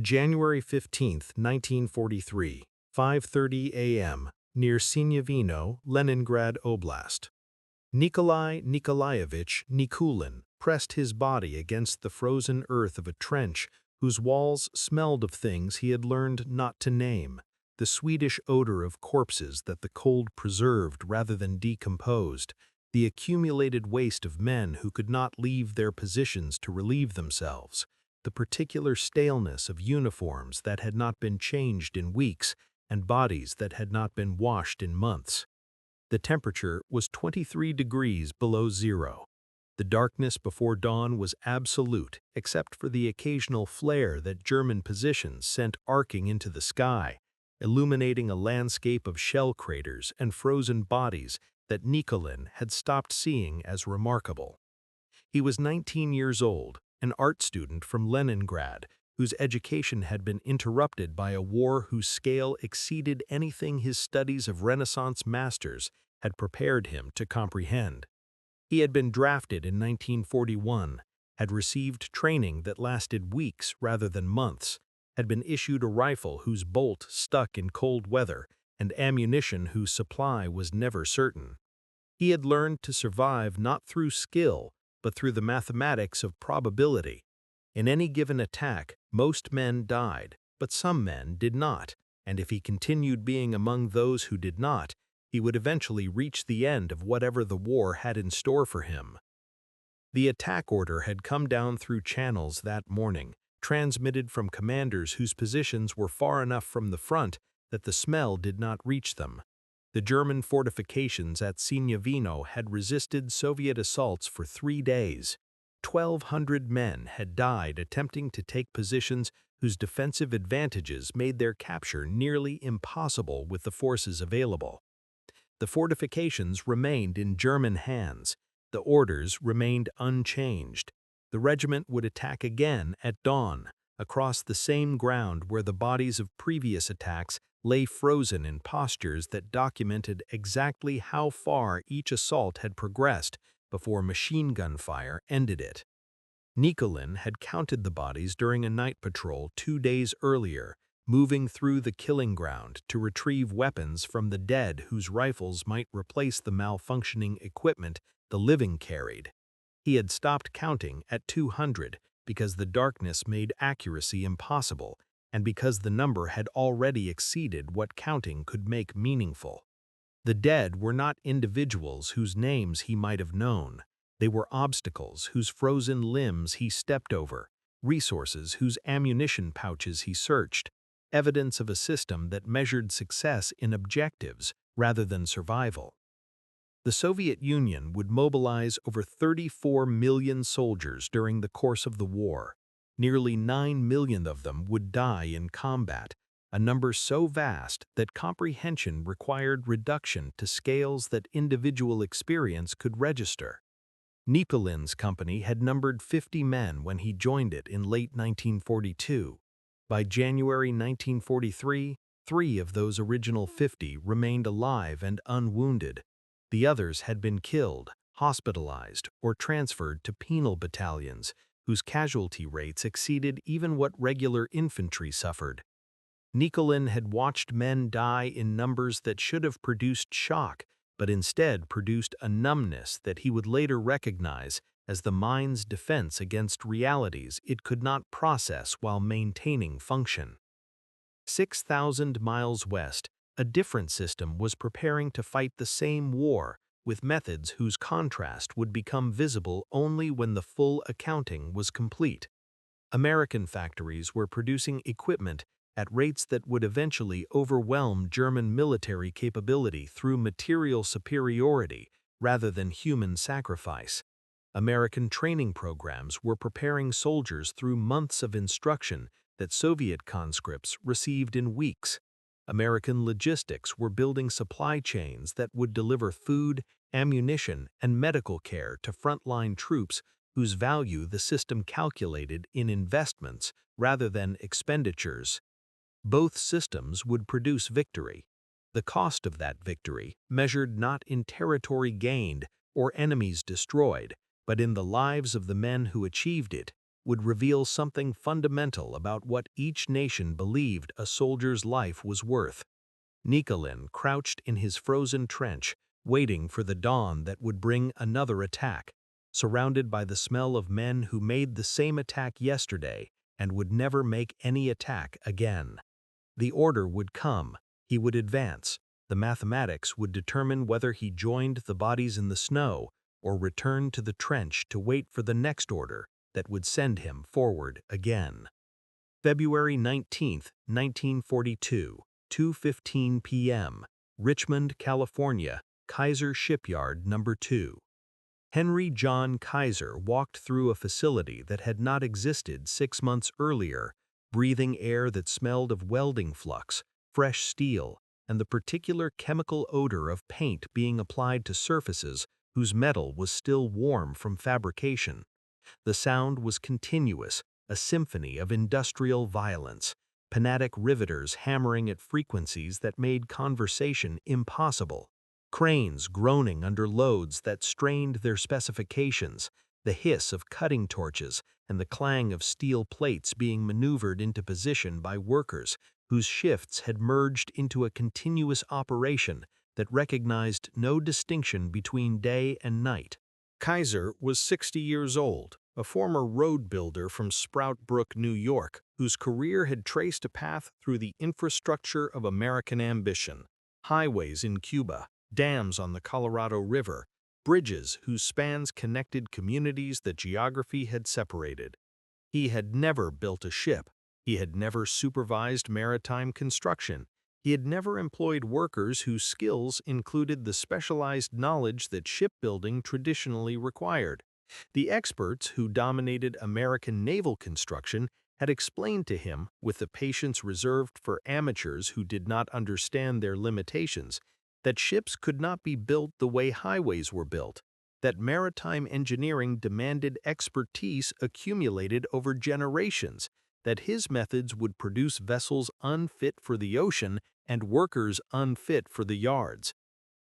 January 15, 1943, 5:30 a.m., near Sinyavino, Leningrad Oblast. Nikolai Nikolaevich Nikulin pressed his body against the frozen earth of a trench whose walls smelled of things he had learned not to name, the Swedish odor of corpses that the cold preserved rather than decomposed, the accumulated waste of men who could not leave their positions to relieve themselves, the particular staleness of uniforms that had not been changed in weeks and bodies that had not been washed in months. The temperature was 23 degrees below zero. The darkness before dawn was absolute, except for the occasional flare that German positions sent arcing into the sky, illuminating a landscape of shell craters and frozen bodies that Nikulin had stopped seeing as remarkable. He was 19 years old, an art student from Leningrad, whose education had been interrupted by a war whose scale exceeded anything his studies of Renaissance masters had prepared him to comprehend. He had been drafted in 1941, had received training that lasted weeks rather than months, had been issued a rifle whose bolt stuck in cold weather, and ammunition whose supply was never certain. He had learned to survive not through skill, but through the mathematics of probability. In any given attack, most men died, but some men did not, and if he continued being among those who did not, he would eventually reach the end of whatever the war had in store for him. The attack order had come down through channels that morning, transmitted from commanders whose positions were far enough from the front that the smell did not reach them. The German fortifications at Sinyavino had resisted Soviet assaults for 3 days. 1,200 men had died attempting to take positions whose defensive advantages made their capture nearly impossible with the forces available. The fortifications remained in German hands. The orders remained unchanged. The regiment would attack again at dawn, across the same ground where the bodies of previous attacks lay frozen in postures that documented exactly how far each assault had progressed before machine gun fire ended it. Nikulin had counted the bodies during a night patrol 2 days earlier, moving through the killing ground to retrieve weapons from the dead whose rifles might replace the malfunctioning equipment the living carried. He had stopped counting at 200 because the darkness made accuracy impossible, and because the number had already exceeded what counting could make meaningful. The dead were not individuals whose names he might have known. They were obstacles whose frozen limbs he stepped over, resources whose ammunition pouches he searched, evidence of a system that measured success in objectives rather than survival. The Soviet Union would mobilize over 34 million soldiers during the course of the war. Nearly 9 million of them would die in combat, a number so vast that comprehension required reduction to scales that individual experience could register. Nikulin's company had numbered 50 men when he joined it in late 1942. By January 1943, 3 of those original 50 remained alive and unwounded. The others had been killed, hospitalized, or transferred to penal battalions, whose casualty rates exceeded even what regular infantry suffered. Nikulin had watched men die in numbers that should have produced shock, but instead produced a numbness that he would later recognize as the mind's defense against realities it could not process while maintaining function. 6,000 miles west, a different system was preparing to fight the same war, with methods whose contrast would become visible only when the full accounting was complete. American factories were producing equipment at rates that would eventually overwhelm German military capability through material superiority rather than human sacrifice. American training programs were preparing soldiers through months of instruction that Soviet conscripts received in weeks. American logistics were building supply chains that would deliver food, ammunition, and medical care to frontline troops whose value the system calculated in investments rather than expenditures. Both systems would produce victory. The cost of that victory measured not in territory gained or enemies destroyed, but in the lives of the men who achieved it, would reveal something fundamental about what each nation believed a soldier's life was worth. Nikulin crouched in his frozen trench, waiting for the dawn that would bring another attack, surrounded by the smell of men who made the same attack yesterday and would never make any attack again. The order would come, he would advance, the mathematics would determine whether he joined the bodies in the snow or returned to the trench to wait for the next order that would send him forward again. February 19, 1942, 2:15 p.m., Richmond, California, Kaiser Shipyard No. 2. Henry John Kaiser walked through a facility that had not existed 6 months earlier, breathing air that smelled of welding flux, fresh steel, and the particular chemical odor of paint being applied to surfaces whose metal was still warm from fabrication. The sound was continuous, a symphony of industrial violence, pneumatic riveters hammering at frequencies that made conversation impossible, cranes groaning under loads that strained their specifications, the hiss of cutting torches, and the clang of steel plates being maneuvered into position by workers whose shifts had merged into a continuous operation that recognized no distinction between day and night. Kaiser was 60 years old, a former road builder from Sprout Brook, New York, whose career had traced a path through the infrastructure of American ambition: highways in Cuba, dams on the Colorado River, bridges whose spans connected communities that geography had separated. He had never built a ship. He had never supervised maritime construction. He had never employed workers whose skills included the specialized knowledge that shipbuilding traditionally required. The experts who dominated American naval construction had explained to him, with the patience reserved for amateurs who did not understand their limitations, that ships could not be built the way highways were built, that maritime engineering demanded expertise accumulated over generations, that his methods would produce vessels unfit for the ocean and workers unfit for the yards.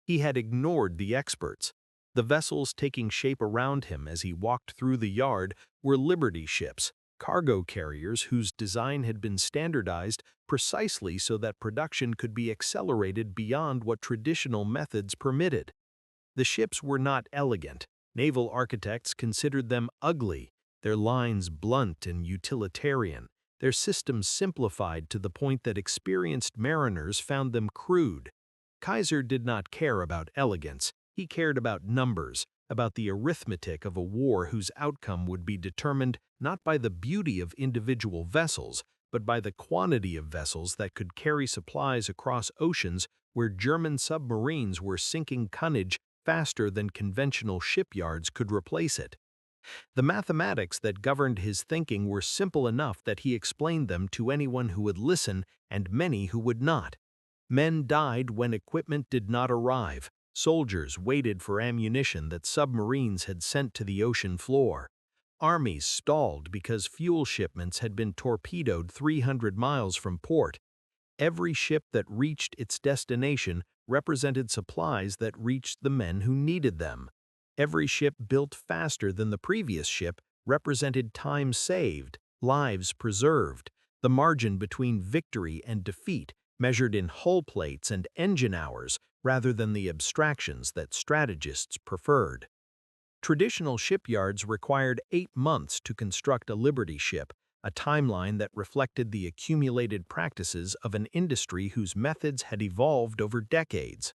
He had ignored the experts. The vessels taking shape around him as he walked through the yard were Liberty ships, cargo carriers whose design had been standardized precisely so that production could be accelerated beyond what traditional methods permitted. The ships were not elegant. Naval architects considered them ugly, their lines blunt and utilitarian, their systems simplified to the point that experienced mariners found them crude. Kaiser did not care about elegance. He cared about numbers, about the arithmetic of a war whose outcome would be determined not by the beauty of individual vessels, but by the quantity of vessels that could carry supplies across oceans where German submarines were sinking tonnage faster than conventional shipyards could replace it. The mathematics that governed his thinking were simple enough that he explained them to anyone who would listen and many who would not. Men died when equipment did not arrive. Soldiers waited for ammunition that submarines had sent to the ocean floor. Armies stalled because fuel shipments had been torpedoed 300 miles from port. Every ship that reached its destination represented supplies that reached the men who needed them. Every ship built faster than the previous ship represented time saved, lives preserved, the margin between victory and defeat measured in hull plates and engine hours rather than the abstractions that strategists preferred. Traditional shipyards required 8 months to construct a Liberty ship, a timeline that reflected the accumulated practices of an industry whose methods had evolved over decades.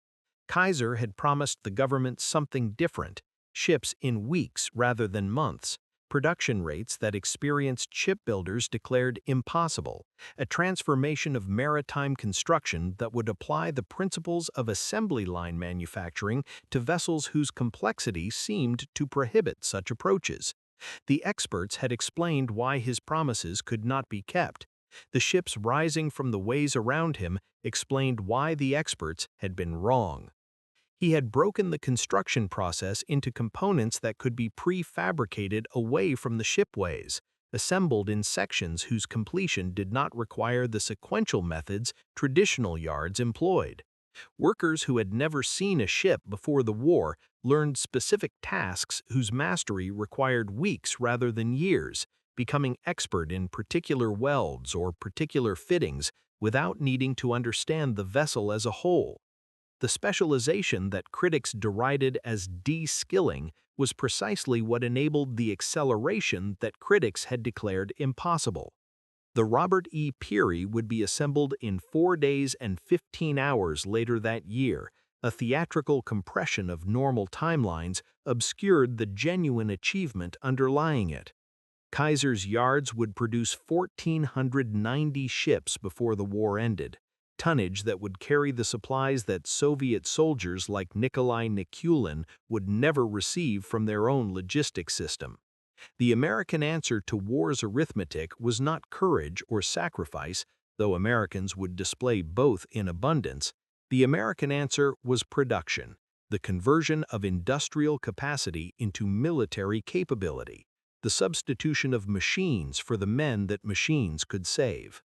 Kaiser had promised the government something different: ships in weeks rather than months, production rates that experienced shipbuilders declared impossible, a transformation of maritime construction that would apply the principles of assembly line manufacturing to vessels whose complexity seemed to prohibit such approaches. The experts had explained why his promises could not be kept. The ships rising from the ways around him explained why the experts had been wrong. He had broken the construction process into components that could be prefabricated away from the shipways, assembled in sections whose completion did not require the sequential methods traditional yards employed. Workers who had never seen a ship before the war learned specific tasks whose mastery required weeks rather than years, becoming expert in particular welds or particular fittings without needing to understand the vessel as a whole. The specialization that critics derided as de-skilling was precisely what enabled the acceleration that critics had declared impossible. The Robert E. Peary would be assembled in 4 days and 15 hours later that year. A theatrical compression of normal timelines obscured the genuine achievement underlying it. Kaiser's yards would produce 1,490 ships before the war ended, tonnage that would carry the supplies that Soviet soldiers like Nikolai Nikulin would never receive from their own logistics system. The American answer to war's arithmetic was not courage or sacrifice, though Americans would display both in abundance. The American answer was production, the conversion of industrial capacity into military capability, the substitution of machines for the men that machines could save.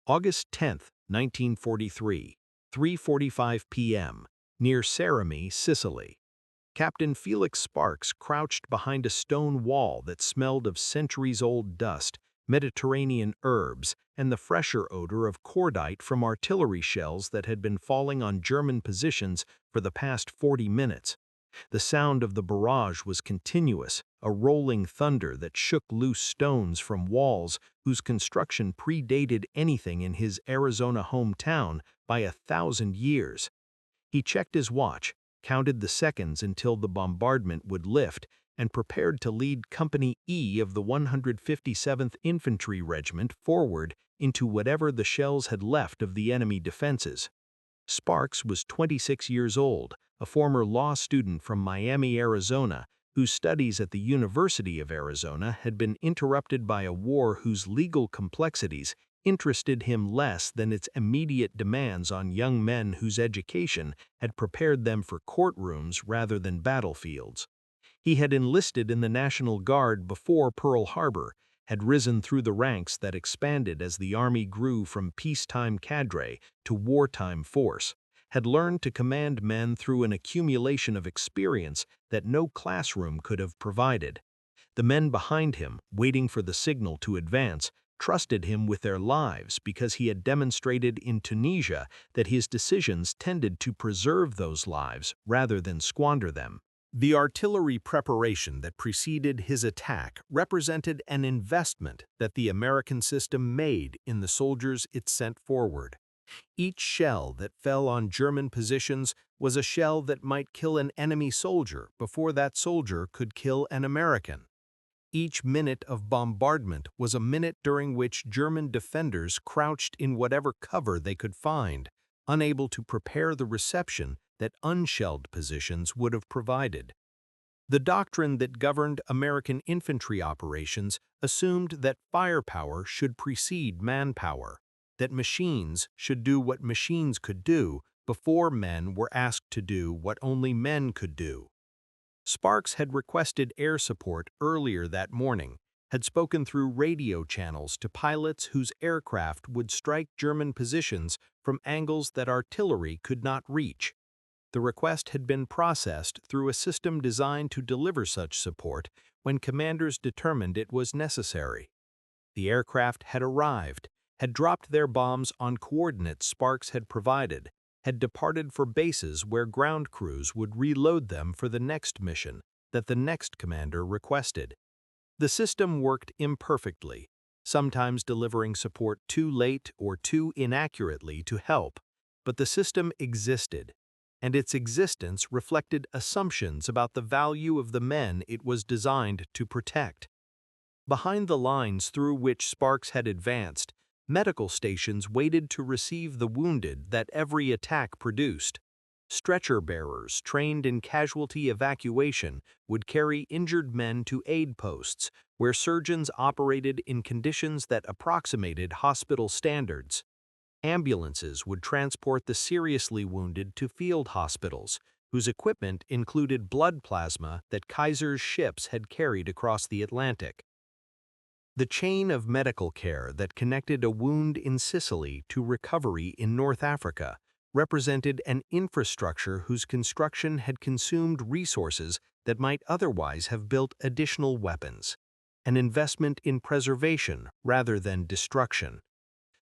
August 10, 1943, 3:45 p.m., near Sarami, Sicily. Captain Felix Sparks crouched behind a stone wall that smelled of centuries-old dust, Mediterranean herbs, and the fresher odor of cordite from artillery shells that had been falling on German positions for the past 40 minutes. The sound of the barrage was continuous, a rolling thunder that shook loose stones from walls whose construction predated anything in his Arizona hometown by 1,000 years. He checked his watch, counted the seconds until the bombardment would lift, and prepared to lead Company E of the 157th Infantry Regiment forward into whatever the shells had left of the enemy defenses. Sparks was 26 years old, a former law student from Miami, Arizona, whose studies at the University of Arizona had been interrupted by a war whose legal complexities interested him less than its immediate demands on young men whose education had prepared them for courtrooms rather than battlefields. He had enlisted in the National Guard before Pearl Harbor, had risen through the ranks that expanded as the Army grew from peacetime cadre to wartime force, had learned to command men through an accumulation of experience that no classroom could have provided. The men behind him, waiting for the signal to advance, trusted him with their lives because he had demonstrated in Tunisia that his decisions tended to preserve those lives rather than squander them. The artillery preparation that preceded his attack represented an investment that the American system made in the soldiers it sent forward. Each shell that fell on German positions was a shell that might kill an enemy soldier before that soldier could kill an American. Each minute of bombardment was a minute during which German defenders crouched in whatever cover they could find, unable to prepare the reception that unshelled positions would have provided. The doctrine that governed American infantry operations assumed that firepower should precede manpower, that machines should do what machines could do before men were asked to do what only men could do. Sparks had requested air support earlier that morning, had spoken through radio channels to pilots whose aircraft would strike German positions from angles that artillery could not reach. The request had been processed through a system designed to deliver such support when commanders determined it was necessary. The aircraft had arrived, had dropped their bombs on coordinates Sparks had provided, had departed for bases where ground crews would reload them for the next mission that the next commander requested. The system worked imperfectly, sometimes delivering support too late or too inaccurately to help, but the system existed, and its existence reflected assumptions about the value of the men it was designed to protect. Behind the lines through which Sparks had advanced, medical stations waited to receive the wounded that every attack produced. Stretcher bearers trained in casualty evacuation would carry injured men to aid posts, where surgeons operated in conditions that approximated hospital standards. Ambulances would transport the seriously wounded to field hospitals, whose equipment included blood plasma that Kaiser's ships had carried across the Atlantic. The chain of medical care that connected a wound in Sicily to recovery in North Africa represented an infrastructure whose construction had consumed resources that might otherwise have built additional weapons. an investment in preservation rather than destruction.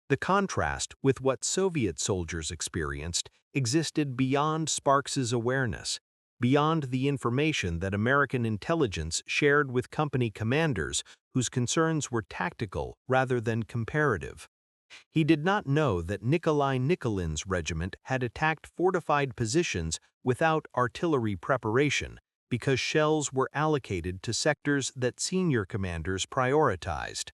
The contrast with what Soviet soldiers experienced existed beyond Sparks's awareness, beyond the information that American intelligence shared with company commanders whose concerns were tactical rather than comparative. He did not know that Nikolai Nikulin's regiment had attacked fortified positions without artillery preparation because shells were allocated to sectors that senior commanders prioritized.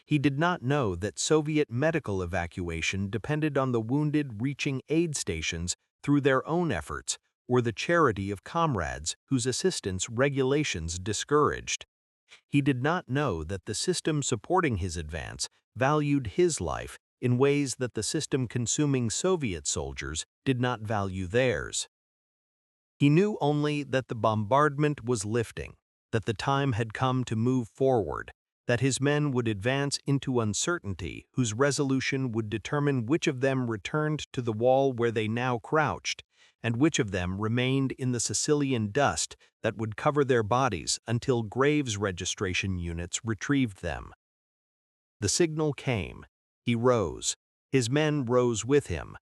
He did not know that Soviet medical evacuation depended on the wounded reaching aid stations through their own efforts or the charity of comrades whose assistance regulations discouraged. He did not know that the system supporting his advance valued his life in ways that the system consuming Soviet soldiers did not value theirs. He knew only that the bombardment was lifting, that the time had come to move forward, that his men would advance into uncertainty whose resolution would determine which of them returned to the wall where they now crouched, and which of them remained in the Sicilian dust that would cover their bodies until graves registration units retrieved them. The signal came. He rose. His men rose with him.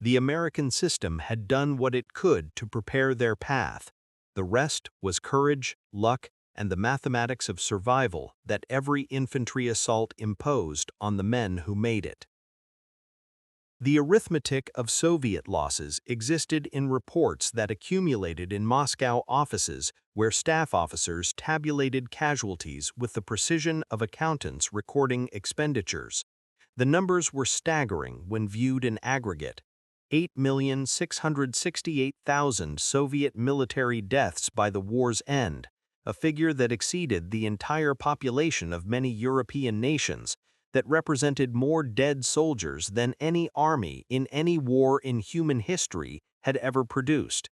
The American system had done what it could to prepare their path. The rest was courage, luck, and the mathematics of survival that every infantry assault imposed on the men who made it. The arithmetic of Soviet losses existed in reports that accumulated in Moscow offices where staff officers tabulated casualties with the precision of accountants recording expenditures. The numbers were staggering when viewed in aggregate. 8,668,000 Soviet military deaths by the war's end, a figure that exceeded the entire population of many European nations, that represented more dead soldiers than any army in any war in human history had ever produced.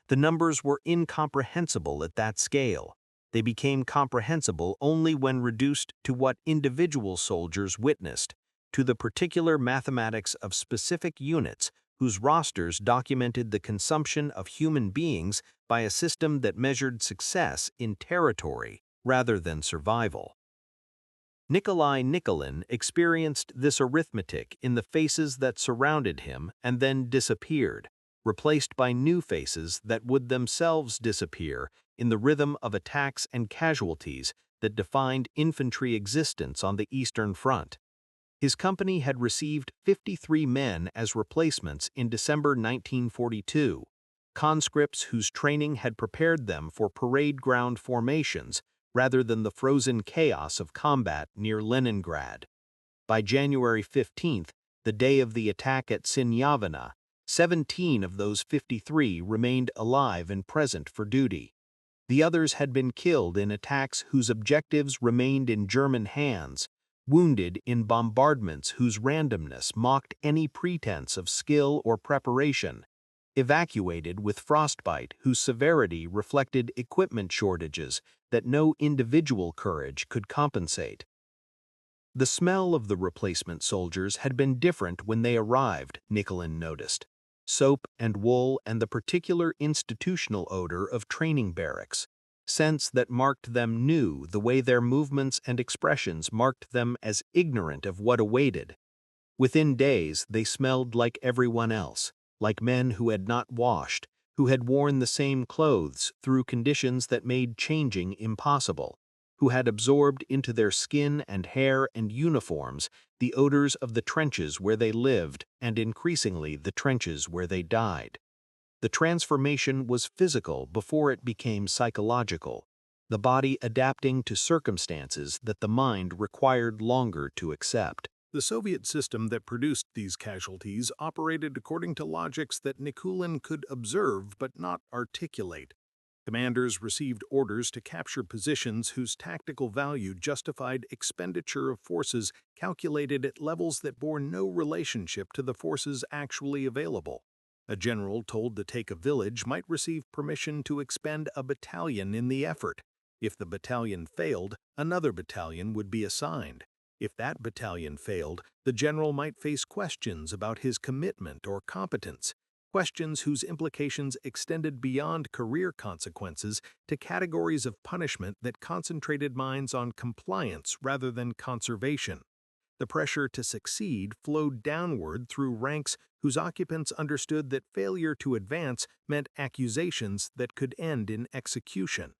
The numbers were incomprehensible at that scale. They became comprehensible only when reduced to what individual soldiers witnessed, to the particular mathematics of specific units whose rosters documented the consumption of human beings by a system that measured success in territory rather than survival. Nikolai Nikulin experienced this arithmetic in the faces that surrounded him and then disappeared, replaced by new faces that would themselves disappear in the rhythm of attacks and casualties that defined infantry existence on the Eastern Front. His company had received 53 men as replacements in December 1942, conscripts whose training had prepared them for parade ground formations rather than the frozen chaos of combat near Leningrad. By January 15th, the day of the attack at Sinyavino, 17 of those 53 remained alive and present for duty. The others had been killed in attacks whose objectives remained in German hands, wounded in bombardments whose randomness mocked any pretense of skill or preparation, evacuated with frostbite whose severity reflected equipment shortages that no individual courage could compensate. The smell of the replacement soldiers had been different when they arrived, Nikulin noticed. Soap and wool and the particular institutional odor of training barracks, scents that marked them new the way their movements and expressions marked them as ignorant of what awaited. Within days, they smelled like everyone else, like men who had not washed, who had worn the same clothes through conditions that made changing impossible, who had absorbed into their skin and hair and uniforms the odors of the trenches where they lived and increasingly the trenches where they died. The transformation was physical before it became psychological, the body adapting to circumstances that the mind required longer to accept. The Soviet system that produced these casualties operated according to logics that Nikulin could observe but not articulate. Commanders received orders to capture positions whose tactical value justified expenditure of forces calculated at levels that bore no relationship to the forces actually available. A general told to take a village might receive permission to expend a battalion in the effort. If the battalion failed, another battalion would be assigned. If that battalion failed, the general might face questions about his commitment or competence. questions whose implications extended beyond career consequences to categories of punishment that concentrated minds on compliance rather than conservation. The pressure to succeed flowed downward through ranks whose occupants understood that failure to advance meant accusations that could end in execution.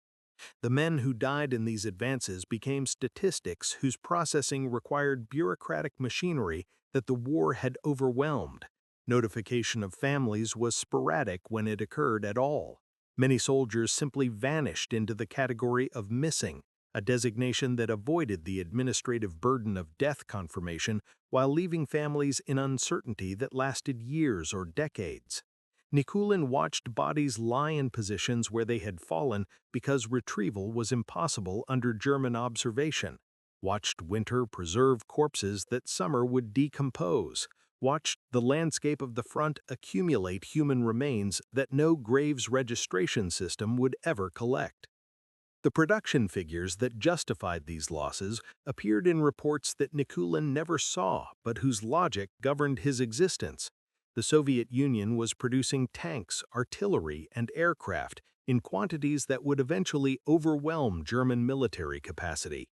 The men who died in these advances became statistics whose processing required bureaucratic machinery that the war had overwhelmed. Notification of families was sporadic when it occurred at all. Many soldiers simply vanished into the category of missing, a designation that avoided the administrative burden of death confirmation while leaving families in uncertainty that lasted years or decades. Nikulin watched bodies lie in positions where they had fallen because retrieval was impossible under German observation, watched winter preserve corpses that summer would decompose, watched the landscape of the front accumulate human remains that no graves registration system would ever collect. The production figures that justified these losses appeared in reports that Nikulin never saw but whose logic governed his existence. The Soviet Union was producing tanks, artillery, and aircraft in quantities that would eventually overwhelm German military capacity.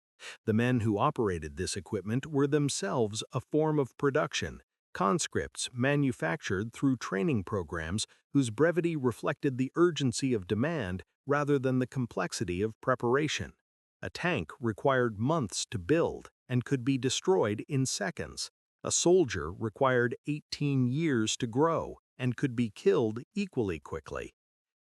The men who operated this equipment were themselves a form of production, conscripts manufactured through training programs whose brevity reflected the urgency of demand rather than the complexity of preparation. A tank required months to build and could be destroyed in seconds. A soldier required 18 years to grow and could be killed equally quickly.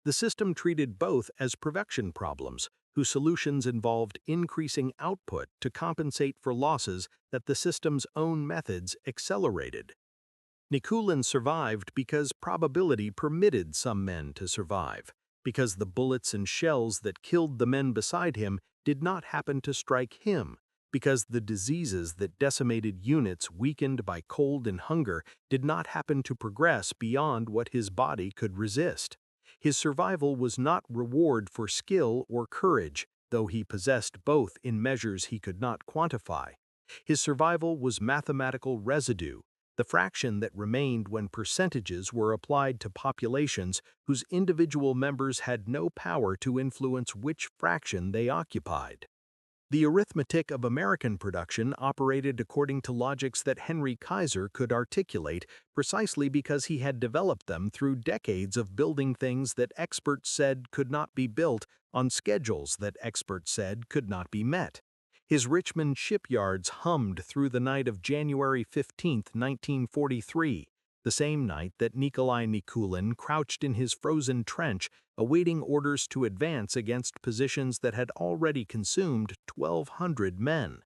The system treated both as production problems, whose solutions involved increasing output to compensate for losses that the system's own methods accelerated. Nikulin survived because probability permitted some men to survive, because the bullets and shells that killed the men beside him did not happen to strike him, because the diseases that decimated units weakened by cold and hunger did not happen to progress beyond what his body could resist. His survival was not reward for skill or courage, though he possessed both in measures he could not quantify. His survival was mathematical residue, the fraction that remained when percentages were applied to populations whose individual members had no power to influence which fraction they occupied. The arithmetic of American production operated according to logics that Henry Kaiser could articulate precisely because he had developed them through decades of building things that experts said could not be built on schedules that experts said could not be met. His Richmond shipyards hummed through the night of January 15, 1943, the same night that Nikolai Nikulin crouched in his frozen trench awaiting orders to advance against positions that had already consumed 1,200 men.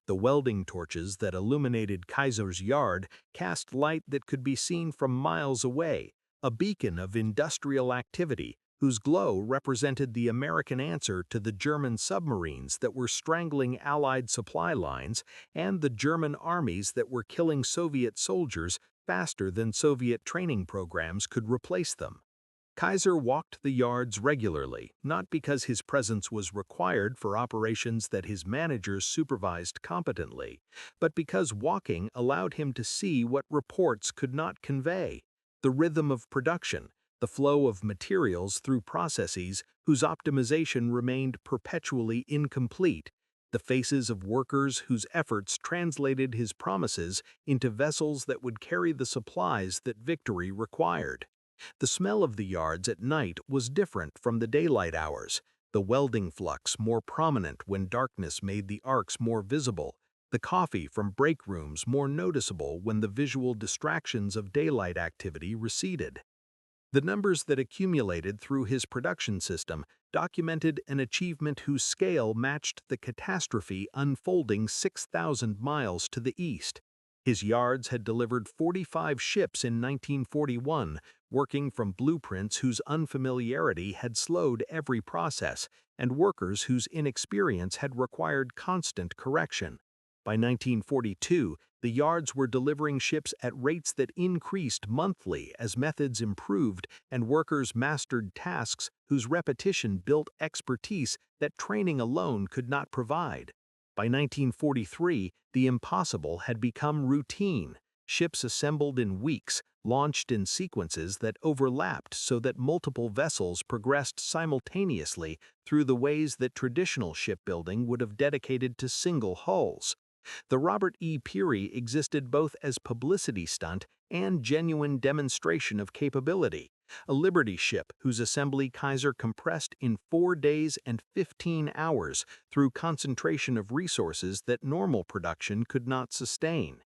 The welding torches that illuminated Kaiser's yard cast light that could be seen from miles away, a beacon of industrial activity whose glow represented the American answer to the German submarines that were strangling Allied supply lines and the German armies that were killing Soviet soldiers faster than Soviet training programs could replace them. Kaiser walked the yards regularly, not because his presence was required for operations that his managers supervised competently, but because walking allowed him to see what reports could not convey: the rhythm of production, the flow of materials through processes whose optimization remained perpetually incomplete, the faces of workers whose efforts translated his promises into vessels that would carry the supplies that victory required. The smell of the yards at night was different from the daylight hours, the welding flux more prominent when darkness made the arcs more visible, the coffee from break rooms more noticeable when the visual distractions of daylight activity receded. The numbers that accumulated through his production system documented an achievement whose scale matched the catastrophe unfolding 6,000 miles to the east. His yards had delivered 45 ships in 1941, working from blueprints whose unfamiliarity had slowed every process, and workers whose inexperience had required constant correction. By 1942, the yards were delivering ships at rates that increased monthly as methods improved and workers mastered tasks whose repetition built expertise that training alone could not provide. By 1943, the impossible had become routine. Ships assembled in weeks, launched in sequences that overlapped so that multiple vessels progressed simultaneously through the ways that traditional shipbuilding would have dedicated to single hulls. The Robert E. Peary existed both as publicity stunt and genuine demonstration of capability, a Liberty ship whose assembly Kaiser compressed in 4 days and 15 hours through concentration of resources that normal production could not sustain.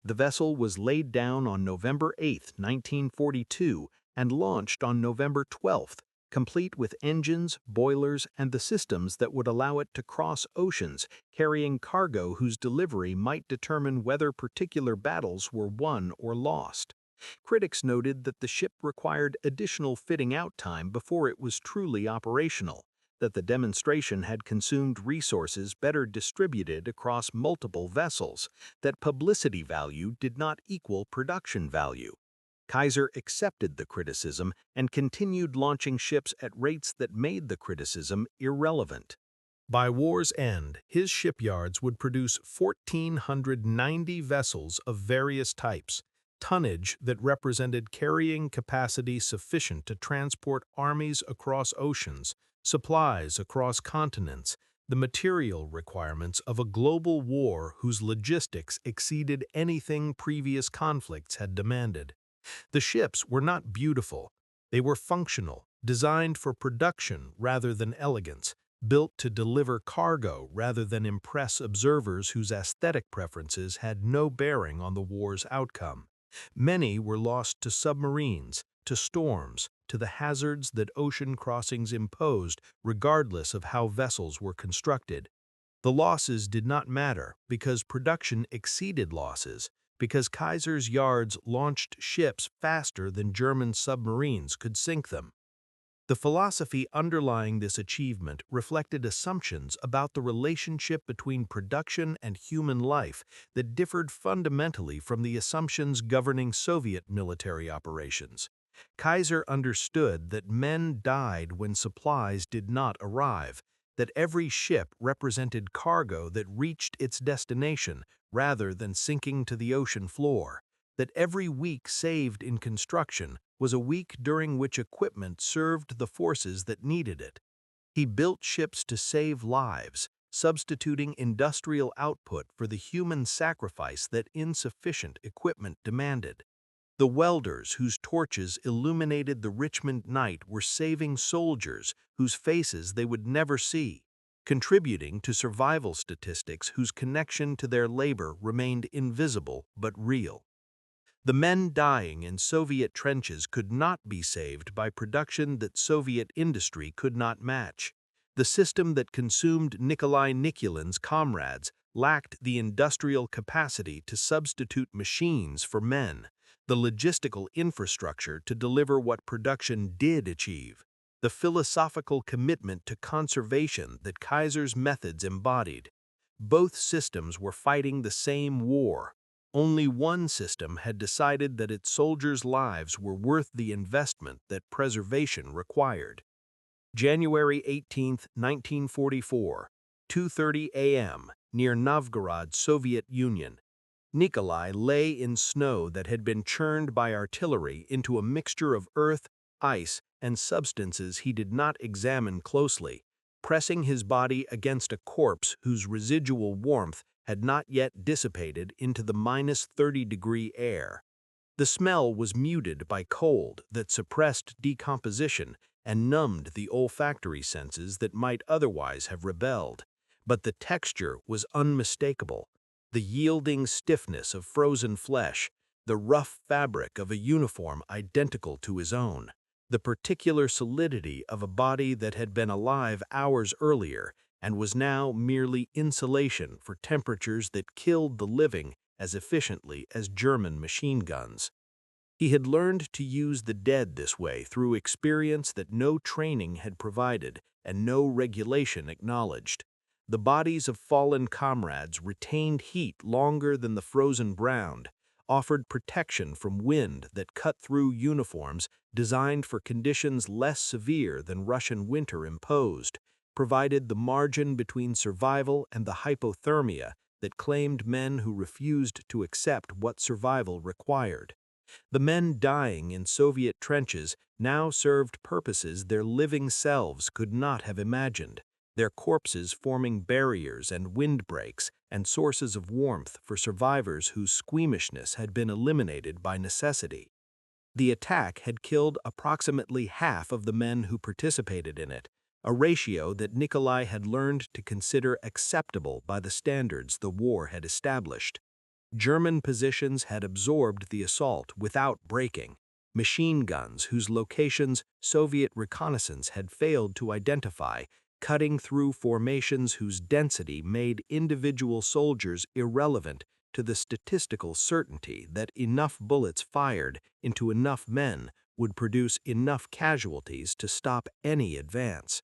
The vessel was laid down on November 8, 1942, and launched on November 12, complete with engines, boilers, and the systems that would allow it to cross oceans, carrying cargo whose delivery might determine whether particular battles were won or lost. Critics noted that the ship required additional fitting-out time before it was truly operational, that the demonstration had consumed resources better distributed across multiple vessels, that publicity value did not equal production value. Kaiser accepted the criticism and continued launching ships at rates that made the criticism irrelevant. By war's end, his shipyards would produce 1,490 vessels of various types, tonnage that represented carrying capacity sufficient to transport armies across oceans, supplies across continents, the material requirements of a global war whose logistics exceeded anything previous conflicts had demanded. The ships were not beautiful. They were functional, designed for production rather than elegance, built to deliver cargo rather than impress observers whose aesthetic preferences had no bearing on the war's outcome. Many were lost to submarines, to storms, to the hazards that ocean crossings imposed regardless of how vessels were constructed. The losses did not matter because production exceeded losses, because Kaiser's yards launched ships faster than German submarines could sink them. The philosophy underlying this achievement reflected assumptions about the relationship between production and human life that differed fundamentally from the assumptions governing Soviet military operations. Kaiser understood that men died when supplies did not arrive, that every ship represented cargo that reached its destination rather than sinking to the ocean floor, that every week saved in construction was a week during which equipment served the forces that needed it. He built ships to save lives, substituting industrial output for the human sacrifice that insufficient equipment demanded. The welders whose torches illuminated the Richmond night were saving soldiers whose faces they would never see, contributing to survival statistics whose connection to their labor remained invisible but real. The men dying in Soviet trenches could not be saved by production that Soviet industry could not match. The system that consumed Nikolai Nikulin's comrades lacked the industrial capacity to substitute machines for men, the logistical infrastructure to deliver what production did achieve, the philosophical commitment to conservation that Kaiser's methods embodied. Both systems were fighting the same war. Only one system had decided that its soldiers' lives were worth the investment that preservation required. January 18, 1944, 2:30 a.m., near Novgorod, Soviet Union. Nikolai lay in snow that had been churned by artillery into a mixture of earth, ice, and substances he did not examine closely, pressing his body against a corpse whose residual warmth had not yet dissipated into the -30-degree air. The smell was muted by cold that suppressed decomposition and numbed the olfactory senses that might otherwise have rebelled. But the texture was unmistakable. The yielding stiffness of frozen flesh, the rough fabric of a uniform identical to his own, the particular solidity of a body that had been alive hours earlier and was now merely insulation for temperatures that killed the living as efficiently as German machine guns. He had learned to use the dead this way through experience that no training had provided and no regulation acknowledged. The bodies of fallen comrades retained heat longer than the frozen ground, offered protection from wind that cut through uniforms designed for conditions less severe than Russian winter imposed, provided the margin between survival and the hypothermia that claimed men who refused to accept what survival required. The men dying in Soviet trenches now served purposes their living selves could not have imagined, their corpses forming barriers and windbreaks and sources of warmth for survivors whose squeamishness had been eliminated by necessity. The attack had killed approximately half of the men who participated in it, a ratio that Nikolai had learned to consider acceptable by the standards the war had established. German positions had absorbed the assault without breaking, machine guns whose locations Soviet reconnaissance had failed to identify, cutting through formations whose density made individual soldiers irrelevant to the statistical certainty that enough bullets fired into enough men would produce enough casualties to stop any advance.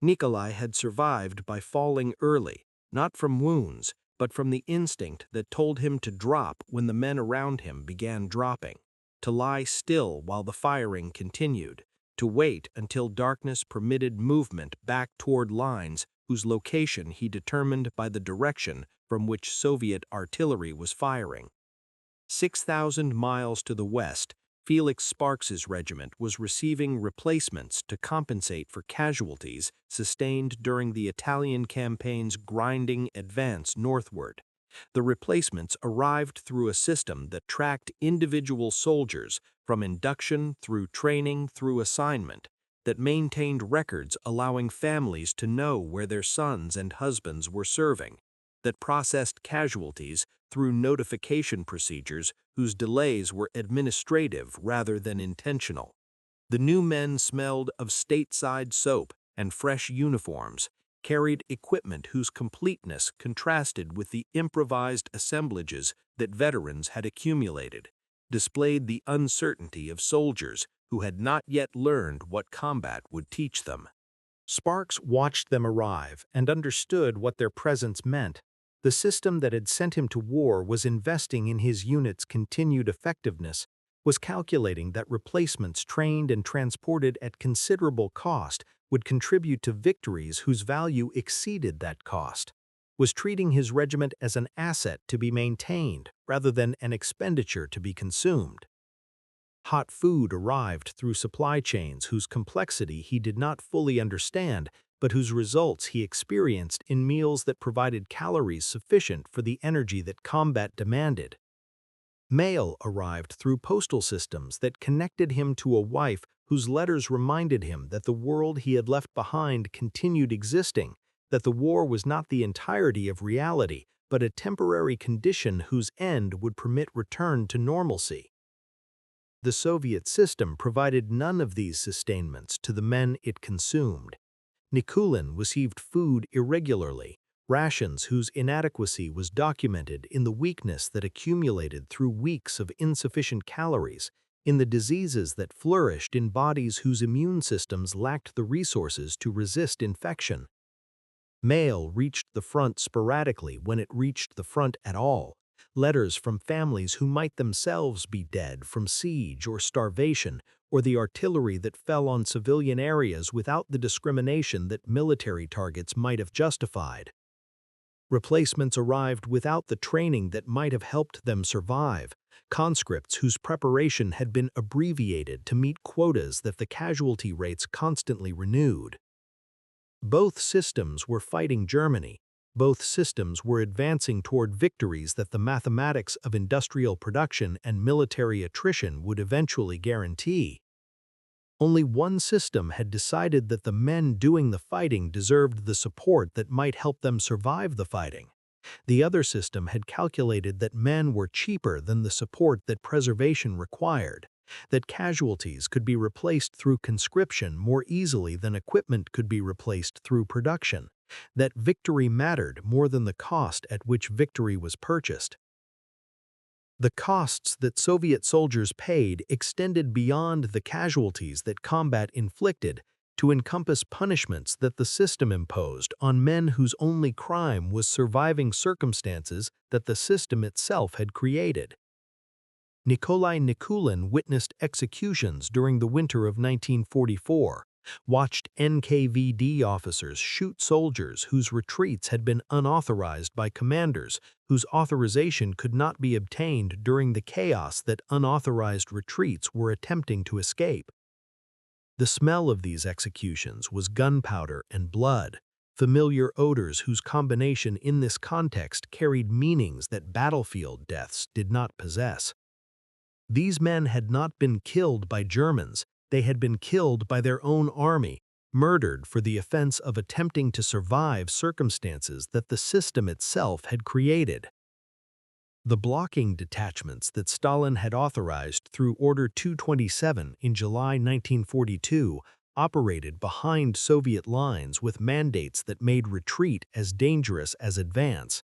Nikolai had survived by falling early, not from wounds, but from the instinct that told him to drop when the men around him began dropping, to lie still while the firing continued, to wait until darkness permitted movement back toward lines whose location he determined by the direction from which Soviet artillery was firing. 6,000 miles to the west, Felix Sparks's regiment was receiving replacements to compensate for casualties sustained during the Italian campaign's grinding advance northward. The replacements arrived through a system that tracked individual soldiers from induction through training through assignment, that maintained records allowing families to know where their sons and husbands were serving, that processed casualties through notification procedures whose delays were administrative rather than intentional. The new men smelled of stateside soap and fresh uniforms, carried equipment whose completeness contrasted with the improvised assemblages that veterans had accumulated, displayed the uncertainty of soldiers who had not yet learned what combat would teach them. Sparks watched them arrive and understood what their presence meant. The system that had sent him to war was investing in his unit's continued effectiveness, was calculating that replacements trained and transported at considerable cost would contribute to victories whose value exceeded that cost, was treating his regiment as an asset to be maintained rather than an expenditure to be consumed. Hot food arrived through supply chains whose complexity he did not fully understand, but whose results he experienced in meals that provided calories sufficient for the energy that combat demanded. Mail arrived through postal systems that connected him to a wife whose letters reminded him that the world he had left behind continued existing, that the war was not the entirety of reality, but a temporary condition whose end would permit return to normalcy. The Soviet system provided none of these sustainments to the men it consumed. Nikulin received food irregularly, rations whose inadequacy was documented in the weakness that accumulated through weeks of insufficient calories, in the diseases that flourished in bodies whose immune systems lacked the resources to resist infection. Mail reached the front sporadically when it reached the front at all. Letters from families who might themselves be dead from siege or starvation, or the artillery that fell on civilian areas without the discrimination that military targets might have justified. Replacements arrived without the training that might have helped them survive, conscripts whose preparation had been abbreviated to meet quotas that the casualty rates constantly renewed. Both systems were fighting Germany. Both systems were advancing toward victories that the mathematics of industrial production and military attrition would eventually guarantee. Only one system had decided that the men doing the fighting deserved the support that might help them survive the fighting. The other system had calculated that men were cheaper than the support that preservation required, that casualties could be replaced through conscription more easily than equipment could be replaced through production, that victory mattered more than the cost at which victory was purchased. The costs that Soviet soldiers paid extended beyond the casualties that combat inflicted to encompass punishments that the system imposed on men whose only crime was surviving circumstances that the system itself had created. Nikolai Nikulin witnessed executions during the winter of 1944, watched NKVD officers shoot soldiers whose retreats had been unauthorized by commanders whose authorization could not be obtained during the chaos that unauthorized retreats were attempting to escape. The smell of these executions was gunpowder and blood, familiar odors whose combination in this context carried meanings that battlefield deaths did not possess. These men had not been killed by Germans, they had been killed by their own army, murdered for the offense of attempting to survive circumstances that the system itself had created. The blocking detachments that Stalin had authorized through Order 227 in July 1942 operated behind Soviet lines with mandates that made retreat as dangerous as advance.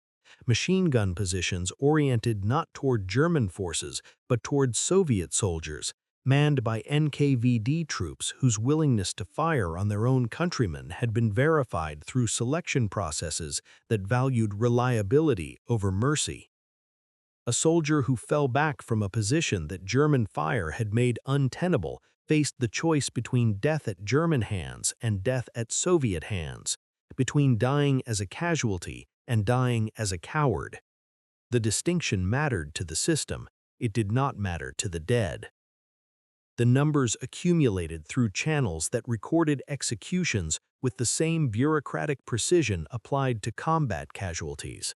Machine gun positions oriented not toward German forces but toward Soviet soldiers, manned by NKVD troops whose willingness to fire on their own countrymen had been verified through selection processes that valued reliability over mercy. A soldier who fell back from a position that German fire had made untenable faced the choice between death at German hands and death at Soviet hands, between dying as a casualty and dying as a coward. The distinction mattered to the system, it did not matter to the dead. The numbers accumulated through channels that recorded executions with the same bureaucratic precision applied to combat casualties.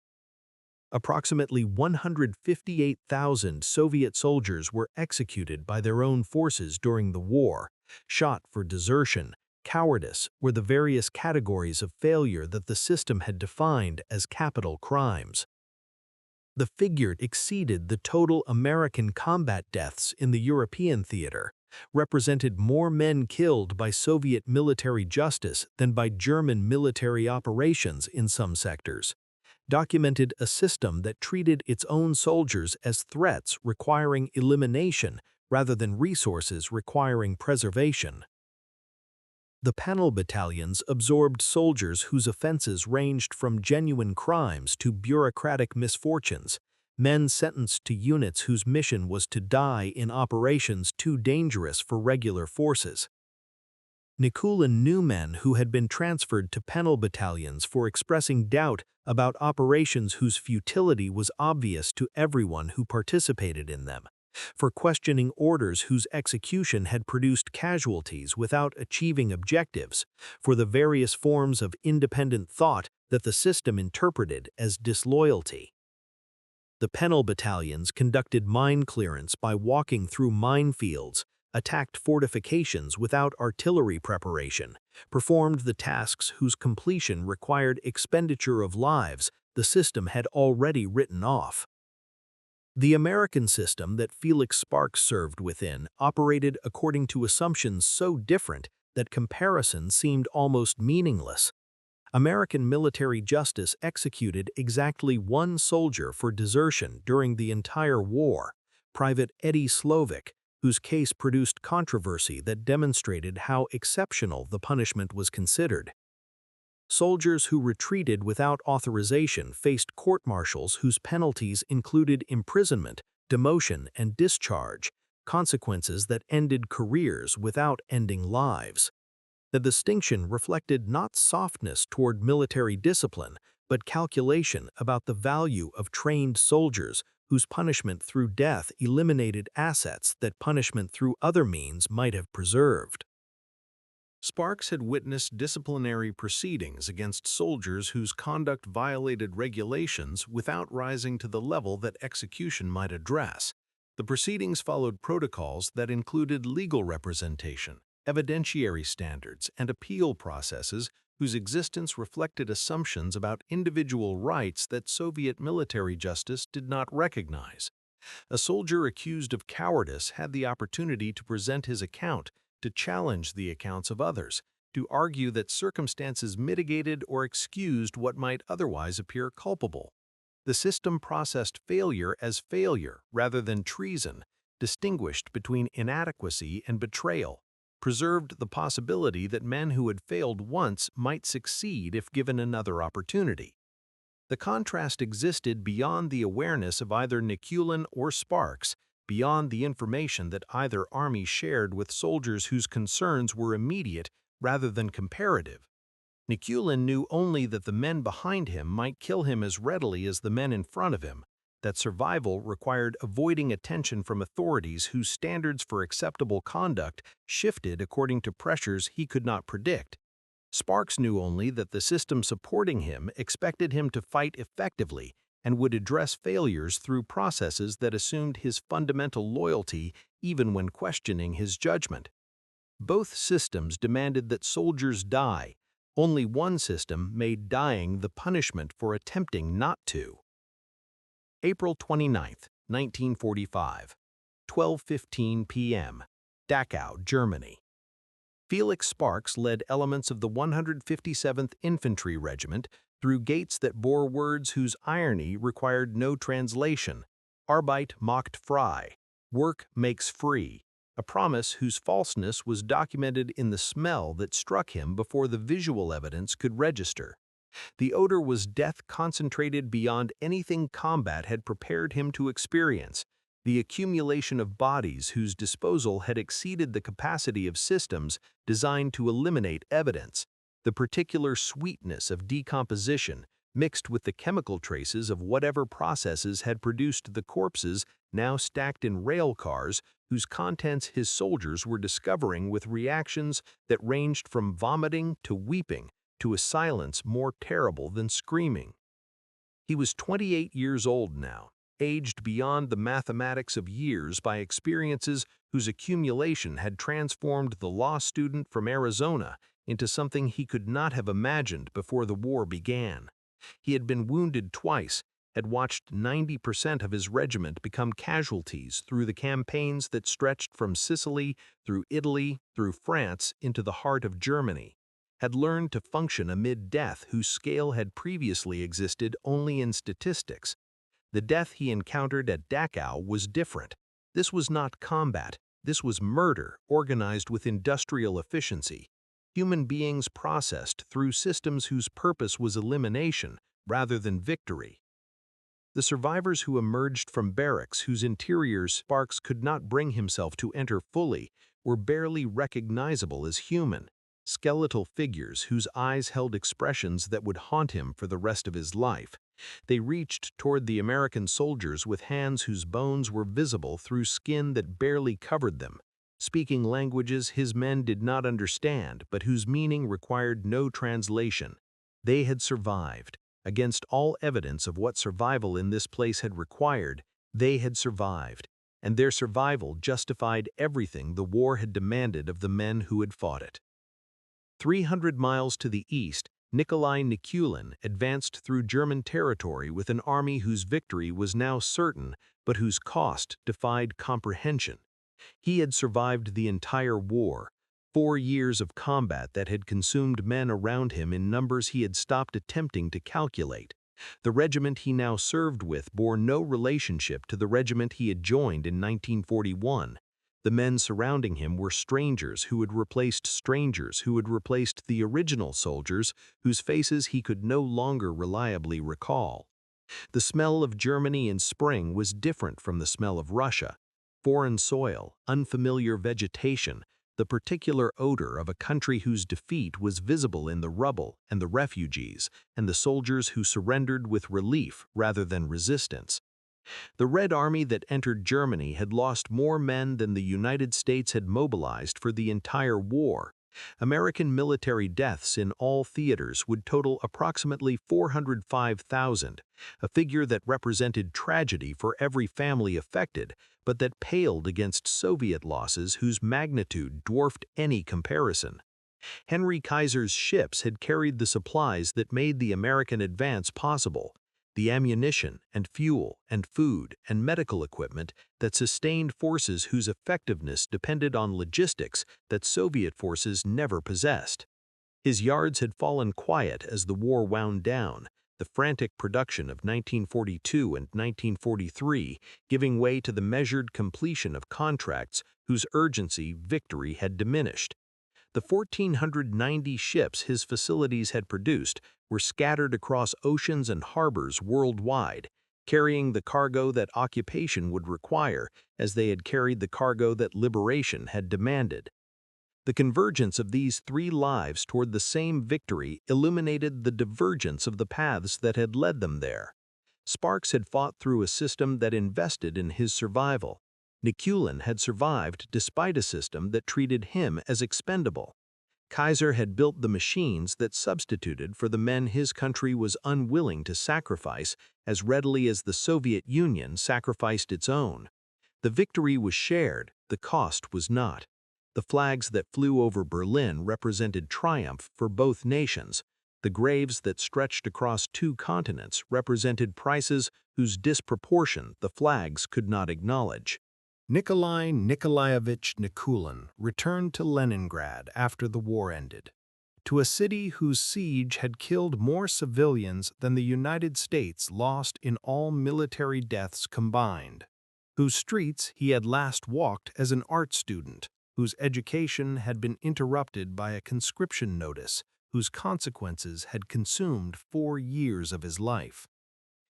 Approximately 158,000 Soviet soldiers were executed by their own forces during the war, shot for desertion, cowardice, or the various categories of failure that the system had defined as capital crimes. The figure exceeded the total American combat deaths in the European theater, represented more men killed by Soviet military justice than by German military operations in some sectors, documented a system that treated its own soldiers as threats requiring elimination rather than resources requiring preservation. The panel battalions absorbed soldiers whose offenses ranged from genuine crimes to bureaucratic misfortunes, men sentenced to units whose mission was to die in operations too dangerous for regular forces. Nikulin knew men who had been transferred to panel battalions for expressing doubt about operations whose futility was obvious to everyone who participated in them, for questioning orders whose execution had produced casualties without achieving objectives, for the various forms of independent thought that the system interpreted as disloyalty. The panel battalions conducted mine clearance by walking through minefields, attacked fortifications without artillery preparation, performed the tasks whose completion required expenditure of lives the system had already written off. The American system that Felix Sparks served within operated according to assumptions so different that comparison seemed almost meaningless. American military justice executed exactly one soldier for desertion during the entire war, Private Eddie Slovic, whose case produced controversy that demonstrated how exceptional the punishment was considered. Soldiers who retreated without authorization faced court-martials whose penalties included imprisonment, demotion, and discharge, consequences that ended careers without ending lives. The distinction reflected not softness toward military discipline, but calculation about the value of trained soldiers whose punishment through death eliminated assets that punishment through other means might have preserved. Sparks had witnessed disciplinary proceedings against soldiers whose conduct violated regulations without rising to the level that execution might address. The proceedings followed protocols that included legal representation, evidentiary standards, and appeal processes whose existence reflected assumptions about individual rights that Soviet military justice did not recognize. A soldier accused of cowardice had the opportunity to present his account, to challenge the accounts of others, to argue that circumstances mitigated or excused what might otherwise appear culpable. The system processed failure as failure rather than treason, distinguished between inadequacy and betrayal, preserved the possibility that men who had failed once might succeed if given another opportunity. The contrast existed beyond the awareness of either Nikulin or Sparks, beyond the information that either army shared with soldiers whose concerns were immediate rather than comparative. Nikulin knew only that the men behind him might kill him as readily as the men in front of him, that survival required avoiding attention from authorities whose standards for acceptable conduct shifted according to pressures he could not predict. Sparks knew only that the system supporting him expected him to fight effectively and would address failures through processes that assumed his fundamental loyalty even when questioning his judgment. Both systems demanded that soldiers die. Only one system made dying the punishment for attempting not to. April 29, 1945, 12:15 p.m., Dachau, Germany. Felix Sparks led elements of the 157th Infantry Regiment through gates that bore words whose irony required no translation. Arbeit macht frei, work makes free, a promise whose falseness was documented in the smell that struck him before the visual evidence could register. The odor was death concentrated beyond anything combat had prepared him to experience, the accumulation of bodies whose disposal had exceeded the capacity of systems designed to eliminate evidence, the particular sweetness of decomposition mixed with the chemical traces of whatever processes had produced the corpses now stacked in rail cars whose contents his soldiers were discovering with reactions that ranged from vomiting to weeping to a silence more terrible than screaming. He was 28 years old now, aged beyond the mathematics of years by experiences whose accumulation had transformed the law student from Arizona into something he could not have imagined before the war began. He had been wounded twice, had watched 90% of his regiment become casualties through the campaigns that stretched from Sicily, through Italy, through France, into the heart of Germany, had learned to function amid death whose scale had previously existed only in statistics. The death he encountered at Dachau was different. This was not combat. This was murder organized with industrial efficiency. Human beings processed through systems whose purpose was elimination rather than victory. The survivors who emerged from barracks whose interiors Sparks could not bring himself to enter fully were barely recognizable as human, skeletal figures whose eyes held expressions that would haunt him for the rest of his life. They reached toward the American soldiers with hands whose bones were visible through skin that barely covered them, speaking languages his men did not understand but whose meaning required no translation. They had survived. Against all evidence of what survival in this place had required, they had survived, and their survival justified everything the war had demanded of the men who had fought it. 300 miles to the east, Nikolai Nikulin advanced through German territory with an army whose victory was now certain but whose cost defied comprehension. He had survived the entire war, 4 years of combat that had consumed men around him in numbers he had stopped attempting to calculate. The regiment he now served with bore no relationship to the regiment he had joined in 1941. The men surrounding him were strangers who had replaced strangers who had replaced the original soldiers whose faces he could no longer reliably recall. The smell of Germany in spring was different from the smell of Russia. Foreign soil, unfamiliar vegetation, the particular odor of a country whose defeat was visible in the rubble and the refugees and the soldiers who surrendered with relief rather than resistance. The Red Army that entered Germany had lost more men than the United States had mobilized for the entire war. American military deaths in all theaters would total approximately 405,000, a figure that represented tragedy for every family affected, but that paled against Soviet losses whose magnitude dwarfed any comparison. Henry Kaiser's ships had carried the supplies that made the American advance possible, the ammunition and fuel and food and medical equipment that sustained forces whose effectiveness depended on logistics that Soviet forces never possessed. His yards had fallen quiet as the war wound down, the frantic production of 1942 and 1943 giving way to the measured completion of contracts whose urgency victory had diminished. The 1,490 ships his facilities had produced were scattered across oceans and harbors worldwide, carrying the cargo that occupation would require as they had carried the cargo that liberation had demanded. The convergence of these three lives toward the same victory illuminated the divergence of the paths that had led them there. Sparks had fought through a system that invested in his survival. Nikulin had survived despite a system that treated him as expendable. Kaiser had built the machines that substituted for the men his country was unwilling to sacrifice as readily as the Soviet Union sacrificed its own. The victory was shared, the cost was not. The flags that flew over Berlin represented triumph for both nations. The graves that stretched across two continents represented prices whose disproportion the flags could not acknowledge. Nikolai Nikolaevich Nikulin returned to Leningrad after the war ended, to a city whose siege had killed more civilians than the United States lost in all military deaths combined, whose streets he had last walked as an art student, whose education had been interrupted by a conscription notice, whose consequences had consumed 4 years of his life.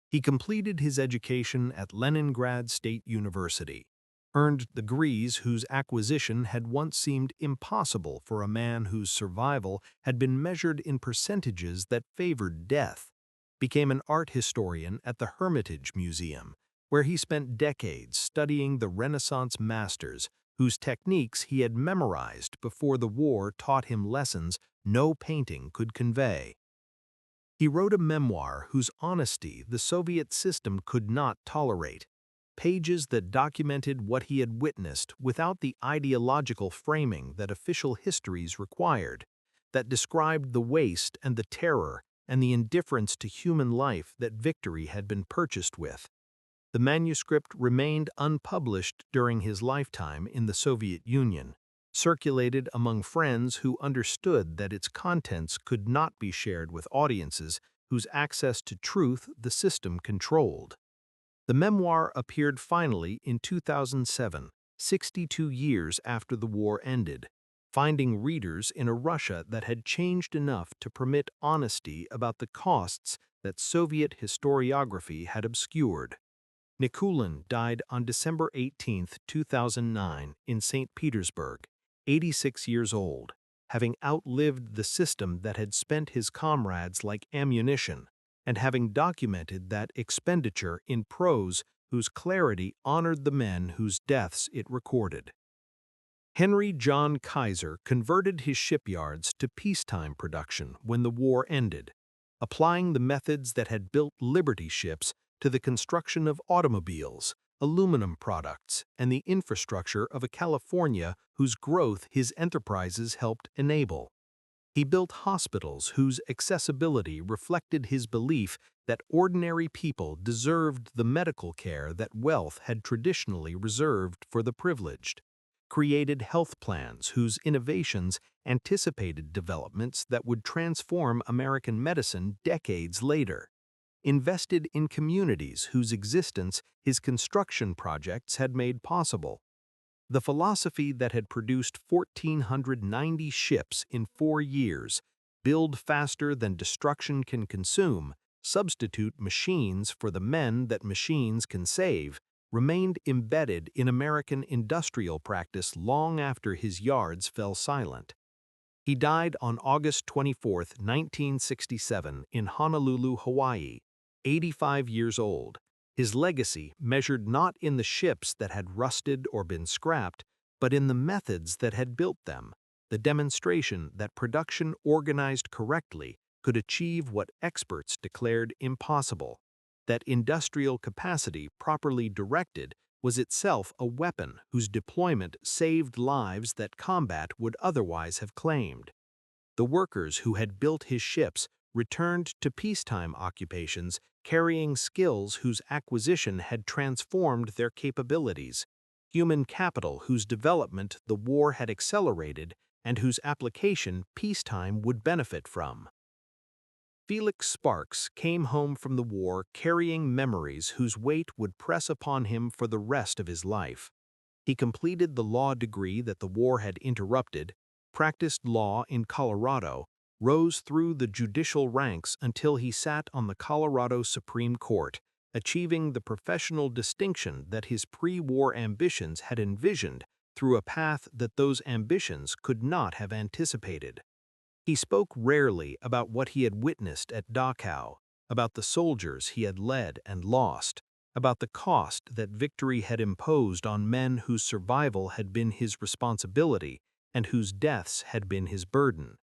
He completed his education at Leningrad State University, earned degrees whose acquisition had once seemed impossible for a man whose survival had been measured in percentages that favored death, became an art historian at the Hermitage Museum, where he spent decades studying the Renaissance masters whose techniques he had memorized before the war taught him lessons no painting could convey. He wrote a memoir whose honesty the Soviet system could not tolerate, pages that documented what he had witnessed without the ideological framing that official histories required, that described the waste and the terror and the indifference to human life that victory had been purchased with. The manuscript remained unpublished during his lifetime in the Soviet Union, circulated among friends who understood that its contents could not be shared with audiences whose access to truth the system controlled. The memoir appeared finally in 2007, 62 years after the war ended, finding readers in a Russia that had changed enough to permit honesty about the costs that Soviet historiography had obscured. Nikulin died on December 18, 2009, in St. Petersburg, 86 years old, having outlived the system that had spent his comrades like ammunition, and having documented that expenditure in prose whose clarity honored the men whose deaths it recorded. Henry John Kaiser converted his shipyards to peacetime production when the war ended, applying the methods that had built Liberty ships to the construction of automobiles, aluminum products, and the infrastructure of a California whose growth his enterprises helped enable. He built hospitals whose accessibility reflected his belief that ordinary people deserved the medical care that wealth had traditionally reserved for the privileged, created health plans whose innovations anticipated developments that would transform American medicine decades later, invested in communities whose existence his construction projects had made possible. The philosophy that had produced 1,490 ships in 4 years, build faster than destruction can consume, substitute machines for the men that machines can save, remained embedded in American industrial practice long after his yards fell silent. He died on August 24, 1967, in Honolulu, Hawaii, 85 years old. His legacy measured not in the ships that had rusted or been scrapped, but in the methods that had built them, the demonstration that production organized correctly could achieve what experts declared impossible, that industrial capacity properly directed was itself a weapon whose deployment saved lives that combat would otherwise have claimed. The workers who had built his ships returned to peacetime occupations carrying skills whose acquisition had transformed their capabilities, human capital whose development the war had accelerated and whose application peacetime would benefit from. Felix Sparks came home from the war carrying memories whose weight would press upon him for the rest of his life. He completed the law degree that the war had interrupted, practiced law in Colorado, rose through the judicial ranks until he sat on the Colorado Supreme Court, achieving the professional distinction that his pre-war ambitions had envisioned through a path that those ambitions could not have anticipated. He spoke rarely about what he had witnessed at Dachau, about the soldiers he had led and lost, about the cost that victory had imposed on men whose survival had been his responsibility and whose deaths had been his burden.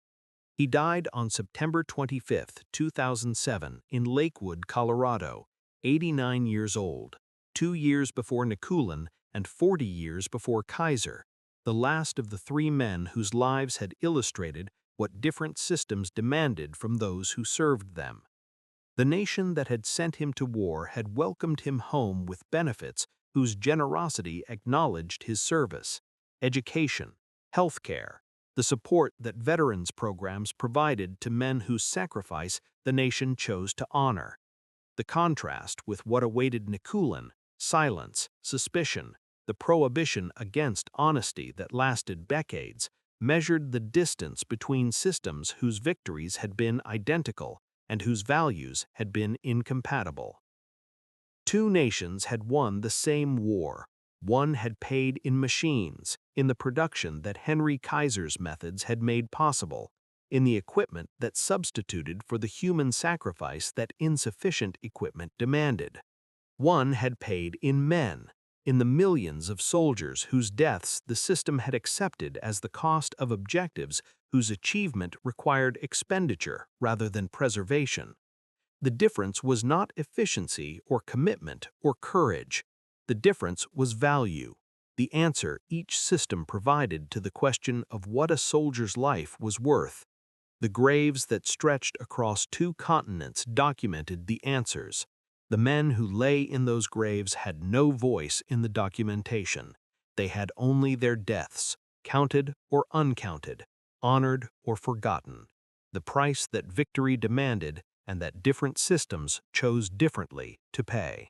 He died on September 25, 2007, in Lakewood, Colorado, 89 years old, 2 years before Nikulin and 40 years before Kaiser, the last of the three men whose lives had illustrated what different systems demanded from those who served them. The nation that had sent him to war had welcomed him home with benefits whose generosity acknowledged his service: education, health care, the support that veterans programs provided to men whose sacrifice the nation chose to honor. The contrast with what awaited Nikulin: silence, suspicion, the prohibition against honesty that lasted decades, measured the distance between systems whose victories had been identical and whose values had been incompatible. Two nations had won the same war. One had paid in machines, in the production that Henry Kaiser's methods had made possible, in the equipment that substituted for the human sacrifice that insufficient equipment demanded. One had paid in men, in the millions of soldiers whose deaths the system had accepted as the cost of objectives whose achievement required expenditure rather than preservation. The difference was not efficiency or commitment or courage. The difference was value, the answer each system provided to the question of what a soldier's life was worth. The graves that stretched across 2 continents documented the answers. The men who lay in those graves had no voice in the documentation. They had only their deaths, counted or uncounted, honored or forgotten, the price that victory demanded and that different systems chose differently to pay.